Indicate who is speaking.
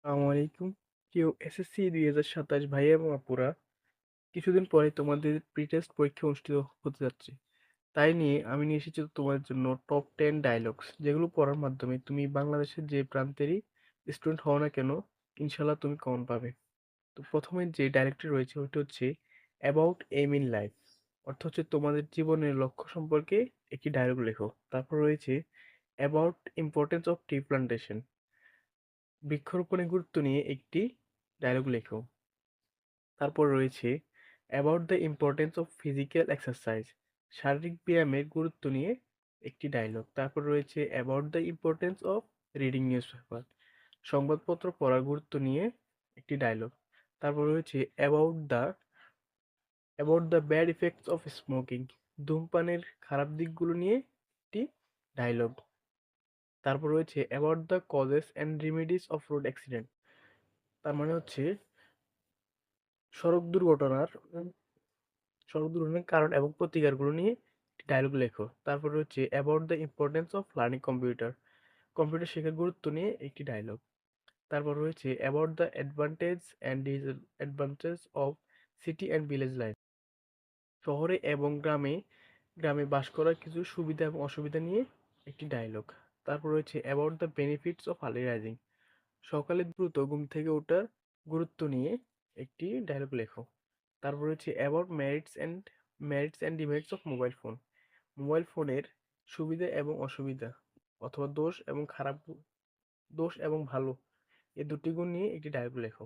Speaker 1: আসসালামু আলাইকুম। প্রিয় এসএসসি 2027 ভাই এবং আপুরা, কিছুদিন পরে তোমাদের প্রি টেস্ট পরীক্ষা অনুষ্ঠিত হতে যাচ্ছে। তাই নিয়ে আমি নিয়ে এসেছি তোমার জন্য টপ 10 ডায়লগস, যেগুলো পড়ার মাধ্যমে তুমি বাংলাদেশের যে প্রান্তেরই স্টুডেন্ট হও না কেন, ইনশাল্লাহ তুমি কমন পাবে। তো প্রথমে যে ডায়লগটি রয়েছে ওইটা হচ্ছে অ্যাবাউট এম ইন লাইফ, অর্থ হচ্ছে তোমাদের জীবনের লক্ষ্য সম্পর্কে একটি ডায়লগ লেখো। তারপর রয়েছে about importance of tree plantation, বৃক্ষরোপণের গুরুত্ব নিয়ে একটি ডায়লগ লেখো। তারপর রয়েছে about the importance of physical exercise, শারীরিক ব্যায়ামের গুরুত্ব নিয়ে একটি ডায়লগ। তারপর রয়েছে about the importance of reading newspaper, সংবাদপত্র পড়ার গুরুত্ব নিয়ে একটি ডায়লগ। তারপর রয়েছে about the bad effects of smoking, ধূমপানের খারাপ দিকগুলো নিয়ে একটি ডায়লগ। তারপর রয়েছে about the causes and remedies of road accident, তার মানে হচ্ছে সড়ক দুর্ঘটনার সড়ক দুর্ঘটনার কারণ এবং প্রতিকারগুলো নিয়ে ডায়লগ লেখো। তারপর হচ্ছে about the importance of learning computer, computer শেখার গুরুত্ব নিয়ে একটি ডায়লগ। তারপর রয়েছে about the advantage and disadvantage of city and village life, শহরে এবং গ্রামে গ্রামে বাস করার কিছু সুবিধা এবং অসুবিধা নিয়ে একটি ডায়লগ। তারপর রয়েছে about the benefits of early rising, সকালে দ্রুত ঘুম থেকে ওঠার গুরুত্ব নিয়ে একটি ডায়লগ লেখো। তারপর হচ্ছে about merits and demerits of mobile phone, mobile ফোনের সুবিধা এবং অসুবিধা অথবা দোষ এবং ভালো, এই দুটি গুণ নিয়ে একটি ডায়লগ লেখো।